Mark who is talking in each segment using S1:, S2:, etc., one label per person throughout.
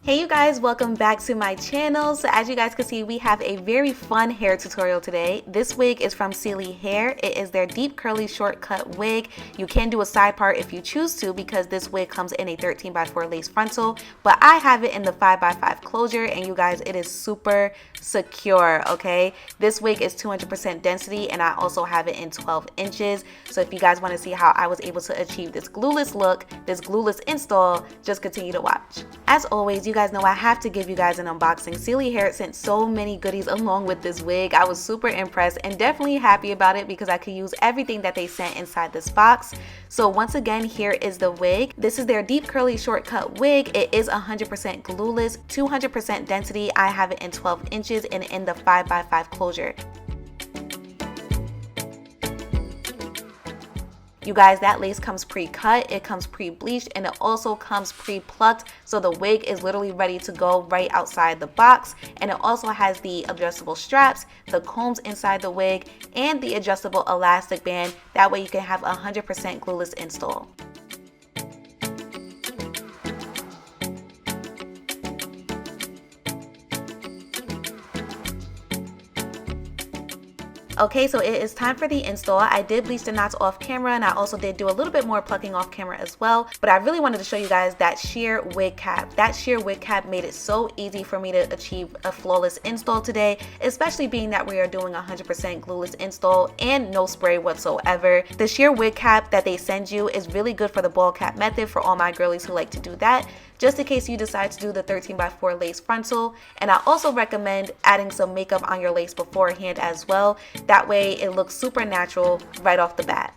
S1: Hey you guys, welcome back to my channel. So as you guys can see, we have a very fun hair tutorial today. This wig is from Celie Hair. It is their deep curly shortcut wig. You can do a side part if you choose to because this wig comes in a 13x4 lace frontal, but I have it in the 5x5 closure, and you guys, it is super secure, okay? This wig is 200% density, and I also have it in 12 inches. So if you guys want to see how I was able to achieve this glueless look, this glueless install, just continue to watch. As always, you guys know I have to give you guys an unboxing. Celie Hair sent so many goodies along with this wig. I was super impressed and definitely happy about it because I could use everything that they sent inside this box. So once again, here is the wig. This is their deep curly shortcut wig. It is 100% glueless, 200% density. I have it in 12 inches and in the 5x5 closure. You guys, that lace comes pre-cut, it comes pre-bleached, and it also comes pre-plucked, so the wig is literally ready to go right outside the box. And it also has the adjustable straps, the combs inside the wig, and the adjustable elastic band. That way you can have 100% glueless install. Okay, so it is time for the install. I did bleach the knots off camera, and I also did do a little bit more plucking off camera as well, but I really wanted to show you guys that sheer wig cap. That sheer wig cap made it so easy for me to achieve a flawless install today, especially being that we are doing 100% glueless install and no spray whatsoever. The sheer wig cap that they send you is really good for the ball cap method for all my girlies who like to do that, just in case you decide to do the 13x4 lace frontal. And I also recommend adding some makeup on your lace beforehand as well. That way it looks super natural right off the bat.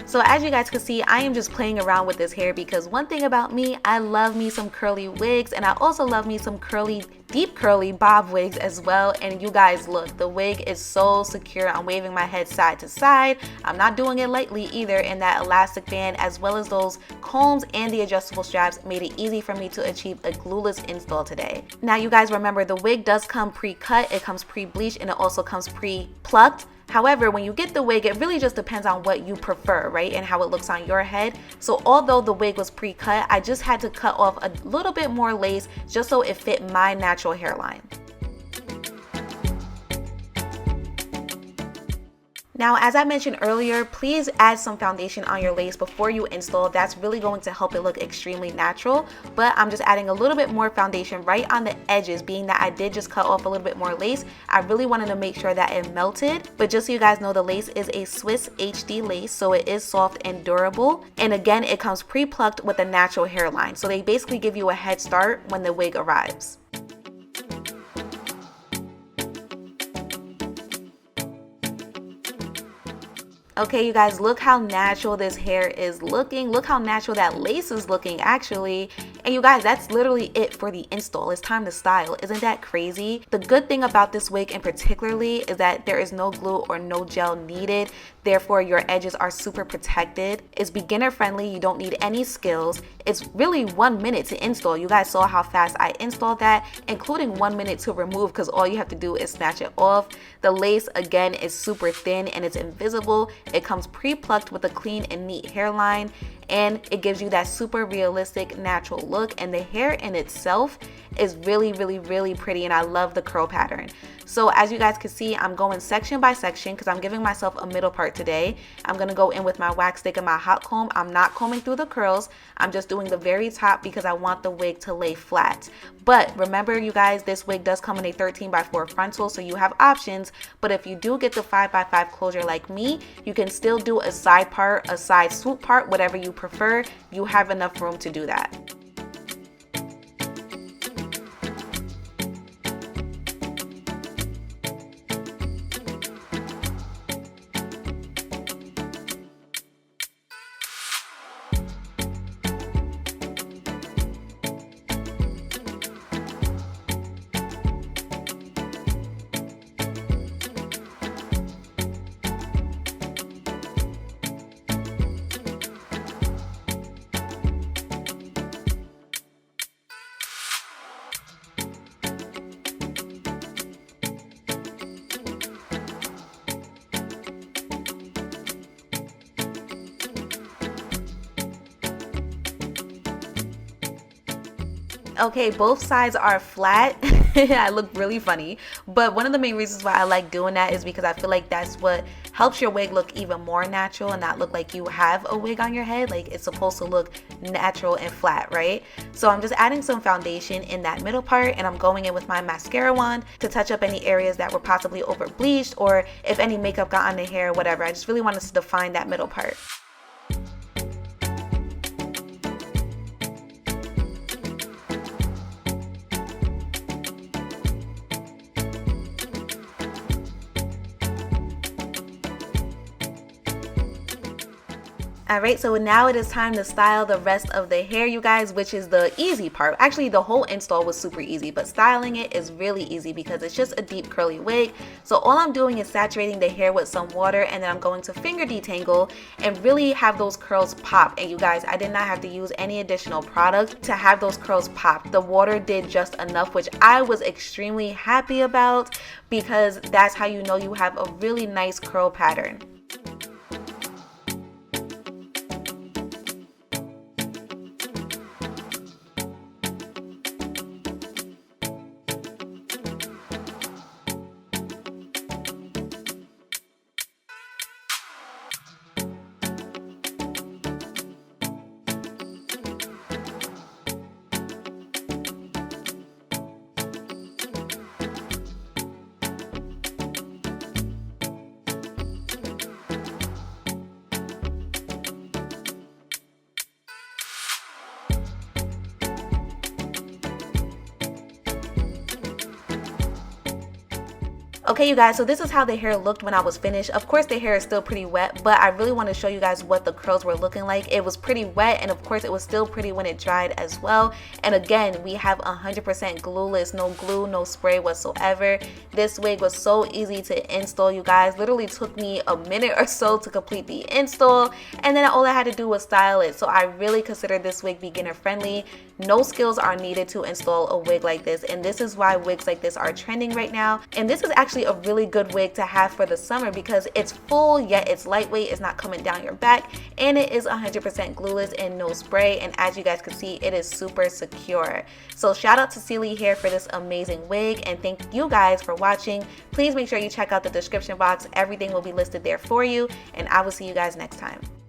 S1: So as you guys can see, I am just playing around with this hair because one thing about me, I love me some curly wigs, and I also love me some curly, deep curly bob wigs as well. And you guys, look, the wig is so secure. I'm waving my head side to side. I'm not doing it lightly either, and that elastic band as well as those combs and the adjustable straps made it easy for me to achieve a glueless install today. Now you guys, remember, the wig does come pre-cut, it comes pre-bleached, and it also comes pre-plucked. However, when you get the wig, it really just depends on what you prefer, right? And how it looks on your head. So although the wig was pre-cut, I just had to cut off a little bit more lace just so it fit my natural hairline. Now, as I mentioned earlier, please add some foundation on your lace before you install. That's really going to help it look extremely natural, but I'm just adding a little bit more foundation right on the edges, being that I did just cut off a little bit more lace. I really wanted to make sure that it melted, but just so you guys know, the lace is a Swiss HD lace, so it is soft and durable. And again, it comes pre-plucked with a natural hairline, so they basically give you a head start when the wig arrives. Okay, you guys, look how natural this hair is looking. Look how natural that lace is looking, actually. And you guys, that's literally it for the install. It's time to style. Isn't that crazy? The good thing about this wig in particularly is that there is no glue or no gel needed. Therefore, your edges are super protected. It's beginner friendly. You don't need any skills. It's really 1 minute to install. You guys saw how fast I installed that, including 1 minute to remove because all you have to do is snatch it off. The lace, again, is super thin and it's invisible. It comes pre-plucked with a clean and neat hairline, and it gives you that super realistic natural look. And the hair in itself is really, really, really pretty, and I love the curl pattern. So as you guys can see, I'm going section by section because I'm giving myself a middle part today. I'm going to go in with my wax stick and my hot comb. I'm not combing through the curls. I'm just doing the very top because I want the wig to lay flat. But remember, you guys, this wig does come in a 13x4 frontal, so you have options. But if you do get the 5x5 closure like me, you can still do a side part, a side swoop part, whatever you prefer. You have enough room to do that. Okay, both sides are flat. I look really funny, but one of the main reasons why I like doing that is because I feel like that's what helps your wig look even more natural and not look like you have a wig on your head. Like, it's supposed to look natural and flat, right? So I'm just adding some foundation in that middle part, and I'm going in with my mascara wand to touch up any areas that were possibly over bleached, or if any makeup got on the hair, whatever. I just really wanted to define that middle part. Alright, so now it is time to style the rest of the hair, you guys, which is the easy part. Actually, the whole install was super easy, but styling it is really easy because it's just a deep curly wig. So all I'm doing is saturating the hair with some water, and then I'm going to finger detangle and really have those curls pop. And you guys, I did not have to use any additional product to have those curls pop. The water did just enough, which I was extremely happy about, because that's how you know you have a really nice curl pattern. Okay, you guys, so this is how the hair looked when I was finished. Of course, the hair is still pretty wet, but I really want to show you guys what the curls were looking like. It was pretty wet, and of course, it was still pretty when it dried as well. And again, we have 100% glueless, no glue, no spray whatsoever. This wig was so easy to install, you guys. Literally took me a minute or so to complete the install, and then all I had to do was style it. So I really consider this wig beginner friendly. No skills are needed to install a wig like this, and this is why wigs like this are trending right now. And this is actually a really good wig to have for the summer because it's full, yet it's lightweight, it's not coming down your back, and it is 100% glueless and no spray. And as you guys can see, it is super secure. So shout out to Celie here for this amazing wig, and thank you guys for watching. Please make sure you check out the description box. Everything will be listed there for you, and I will see you guys next time.